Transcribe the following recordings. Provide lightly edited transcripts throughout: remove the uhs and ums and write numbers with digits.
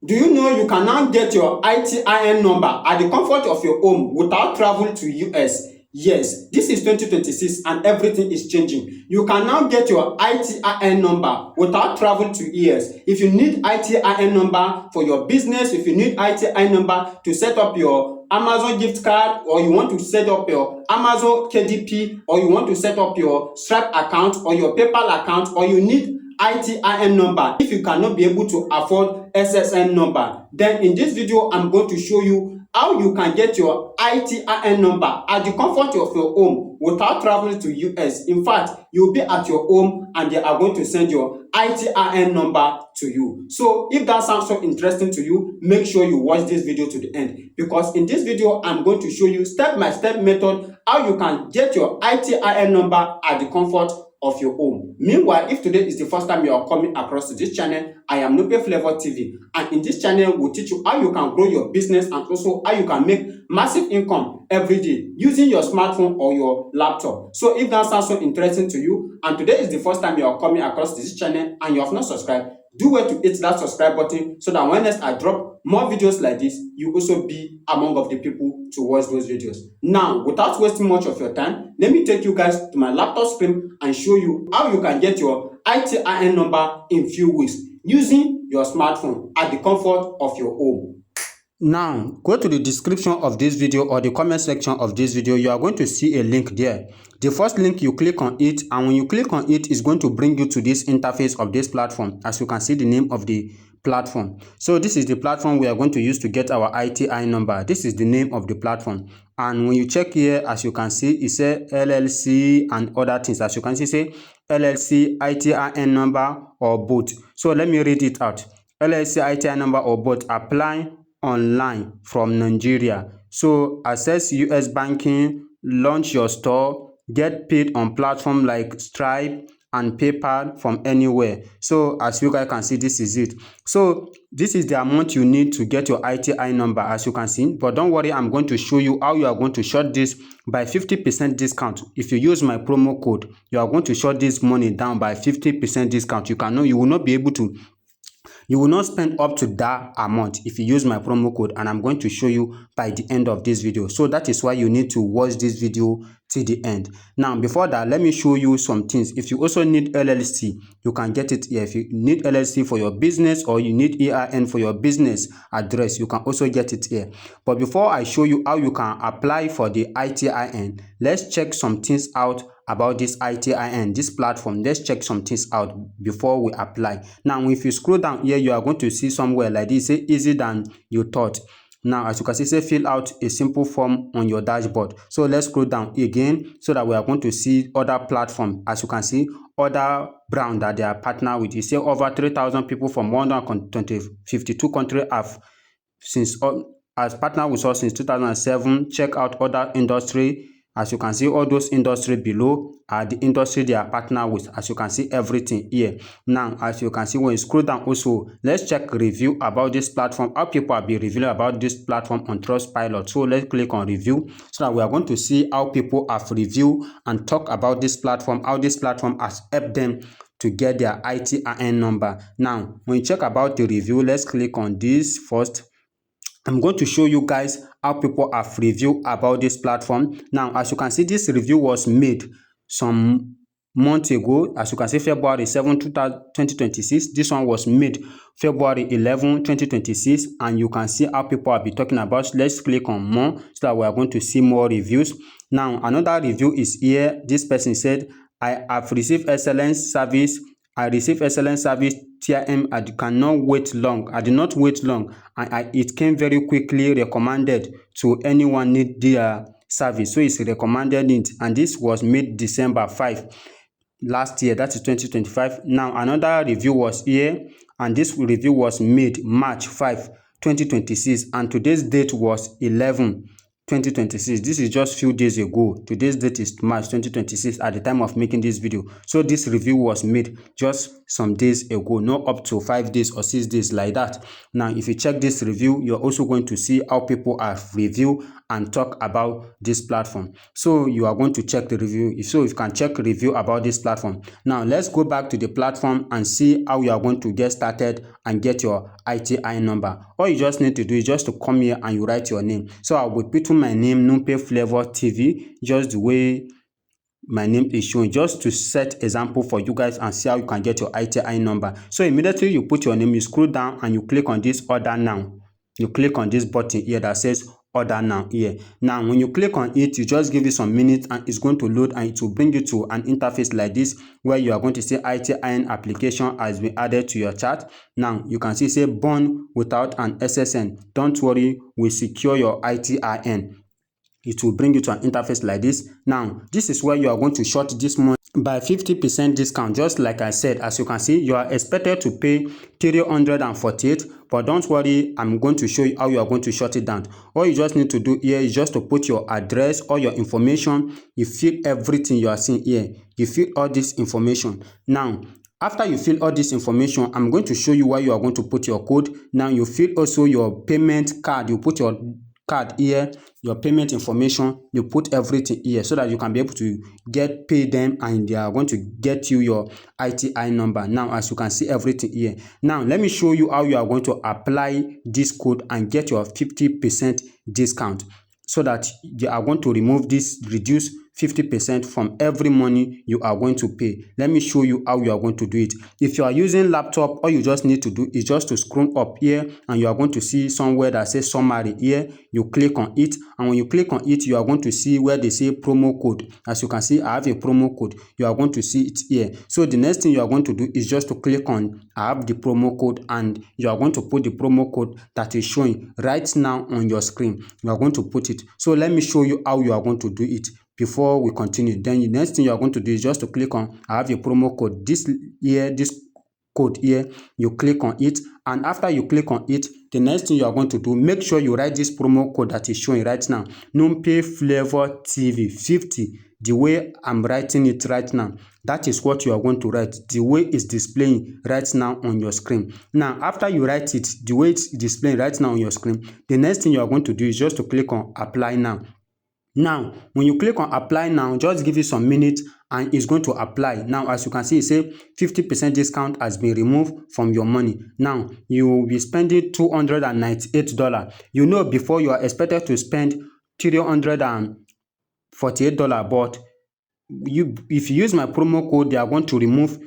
Do you know you can now get your ITIN number at the comfort of your home without travel to US? Yes, this is 2026 and everything is changing. You can now get your ITIN number without travel to US. If you need ITIN number for your business, if you need ITIN number to set up your Amazon gift card, or you want to set up your Amazon KDP, or you want to set up your Stripe account or your PayPal account, or you need ITIN number. If you cannot be able to afford SSN number, then in this video I'm going to show you how you can get your ITIN number at the comfort of your home without traveling to US. In fact, you'll be at your home and they are going to send your ITIN number to you. So if that sounds so interesting to you, make sure you watch this video to the end, because in this video I'm going to show you step-by-step method how you can get your ITIN number at the comfort of your home. Meanwhile, if today is the first time you are coming across to this channel, I am Nupe Flavor TV, and in this channel we'll teach you how you can grow your business and also how you can make massive income every day using your smartphone or your laptop. So if that sounds so interesting to you, and today is the first time you are coming across this channel and you have not subscribed, do well to hit that subscribe button so that when next I drop more videos like this, you also be among of the people to watch those videos. Now, without wasting much of your time, let me take you guys to my laptop screen and show you how you can get your ITIN number in few weeks using your smartphone at the comfort of your home. Now, go to the description of this video or the comment section of this video. You are going to see a link there. The first link, you click on it, and when you click on it, it's going to bring you to this interface of this platform. As you can see, the name of the platform. So this is the platform we are going to use to get our ITIN number. This is the name of the platform. And when you check here, as you can see, it says LLC and other things. As you can see, say LLC, ITIN number, or both. So let me read it out. LLC, ITIN number, or both. Apply online from Nigeria. So access US banking, launch your store, get paid on platform like Stripe and PayPal from anywhere. So as you guys can see, this is it. So this is the amount you need to get your ITIN number, as you can see. But don't worry, I'm going to show you how you are going to short this by 50% discount. If you use my promo code, you are going to short this money down by 50% discount. You will not be able to You will not spend up to that amount if you use my promo code, and I'm going to show you by the end of this video. So that is why you need to watch this video till the end. Now, before that, let me show you some things. If you also need LLC, you can get it here. If you need LLC for your business, or you need EIN for your business address, you can also get it here. But before I show you how you can apply for the ITIN, let's check some things out about this ITIN, this platform. Let's check some things out before we apply. Now, if you scroll down here, you are going to see somewhere like this, say easier than you thought. Now, as you can see, say fill out a simple form on your dashboard. So let's scroll down again so that we are going to see other platform. As you can see, other brand that they are partner with. You see over 3,000 people from 152 countries have as partner with us since 2007. Check out other industry. As you can see, all those industry below are the industry they are partner with. As you can see, everything here. Now, as you can see, when you scroll down also, let's check review about this platform. How people have been reviewing about this platform on Trustpilot. So let's click on review so that we are going to see how people have reviewed and talk about this platform, how this platform has helped them to get their ITIN number. Now, when you check about the review, let's click on this first. I'm going to show you guys how people have reviewed about this platform. Now, as you can see, this review was made some months ago. As you can see, February 7, 2026. This one was made February 11, 2026. And you can see how people have been talking about. Let's click on more so that we are going to see more reviews. Now, another review is here. This person said, I have received excellent service. I received excellent service, TRM. I cannot wait long. I did not wait long. It came very quickly, recommended to anyone need their service. So it's recommended it. And this was made December 5 last year. That is 2025. Now, another review was here. And this review was made March 5, 2026. And today's date was 11 2026. This is just few days ago. Today's date is March 2026 at the time of making this video. So this review was made just some days ago, not up to 5 days or 6 days like that. Now if you check this review, you're also going to see how people have reviewed and talk about this platform. So you are going to check the review. So you can check review about this platform. Now let's go back to the platform and see how you are going to get started and get your ITIN number. All you just need to do is just to come here and you write your name. So I will put my name, Numpe Flavor TV, just the way my name is showing, just to set example for you guys and see how you can get your ITIN number. So immediately you put your name, you scroll down and you click on this order now. You click on this button here that says order now here. Now when you click on it, you just give it some minutes and it's going to load and it will bring you to an interface like this where you are going to say ITIN application has been added to your chart. Now you can see say born without an SSN. Don't worry, we secure your ITIN. It will bring you to an interface like this. Now this is where you are going to short this month by 50% discount. Just like I said, as you can see, you are expected to pay 348, but don't worry, I'm going to show you how you are going to short it down. All you just need to do here is just to put your address, all your information. You fill everything you are seeing here. You fill all this information. Now after you fill all this information, I'm going to show you where you are going to put your code. Now you fill also your payment card. You put your card here, your payment information, you put everything here so that you can be able to get paid them and they are going to get you your ITIN number. Now as you can see everything here. Now let me show you how you are going to apply this code and get your 50% discount, so that they are going to remove this reduce 50% from every money you are going to pay. Let me show you how you are going to do it. If you are using laptop, all you just need to do is just to scroll up here and you are going to see somewhere that says summary here. You click on it, and when you click on it, you are going to see where they say promo code. As you can see, I have a promo code. You are going to see it here. So the next thing you are going to do is just to click on I have the promo code, and you are going to put the promo code that is showing right now on your screen. You are going to put it. So let me show you how you are going to do it before we continue. Then the next thing you are going to do is just to click on I have a promo code. This here, this code here, you click on it, and after you click on it, the next thing you are going to do, make sure you write this promo code that is showing right now, Numpe Flavor TV 50, the way I'm writing it right now. That is what you are going to write, the way it's displaying right now on your screen. Now after you write it the way it's displaying right now on your screen, the next thing you are going to do is just to click on apply now. Now when you click on apply now, just give it some minutes and it's going to apply. Now as you can see, it says 50% discount has been removed from your money. Now you will be spending $298. You know, before you are expected to spend $348, but if you use my promo code, they are going to remove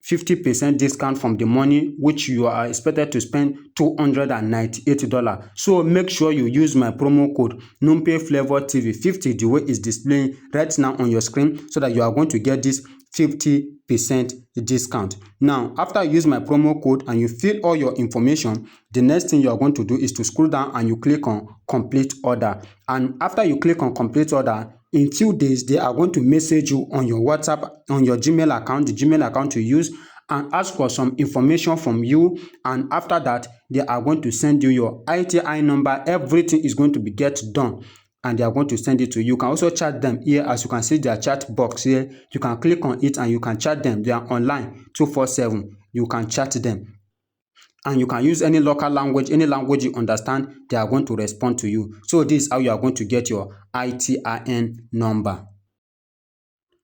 50% discount from the money which you are expected to spend $298. So make sure you use my promo code Numpe Flavor TV 50, the way it's displaying right now on your screen, so that you are going to get this 50% discount. Now after you use my promo code and you fill all your information, the next thing you are going to do is to scroll down and you click on complete order. And after you click on complete order, in few days they are going to message you on your WhatsApp, on your Gmail account, the Gmail account you use, and ask for some information from you. And after that, they are going to send you your ITIN number. Everything is going to be get done, and they are going to send it to you. You can also chat them here. As you can see their chat box here, you can click on it and you can chat them. They are online 247. You can chat them. And you can use any local language, any language you understand, they are going to respond to you. So this is how you are going to get your ITIN number.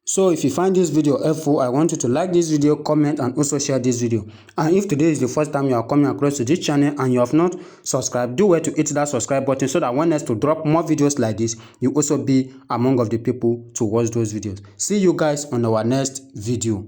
So if you find this video helpful, I want you to like this video, comment, and also share this video. And if today is the first time you are coming across to this channel and you have not subscribed, do well to hit that subscribe button so that when next to drop more videos like this, you also be among of the people to watch those videos. See you guys on our next video.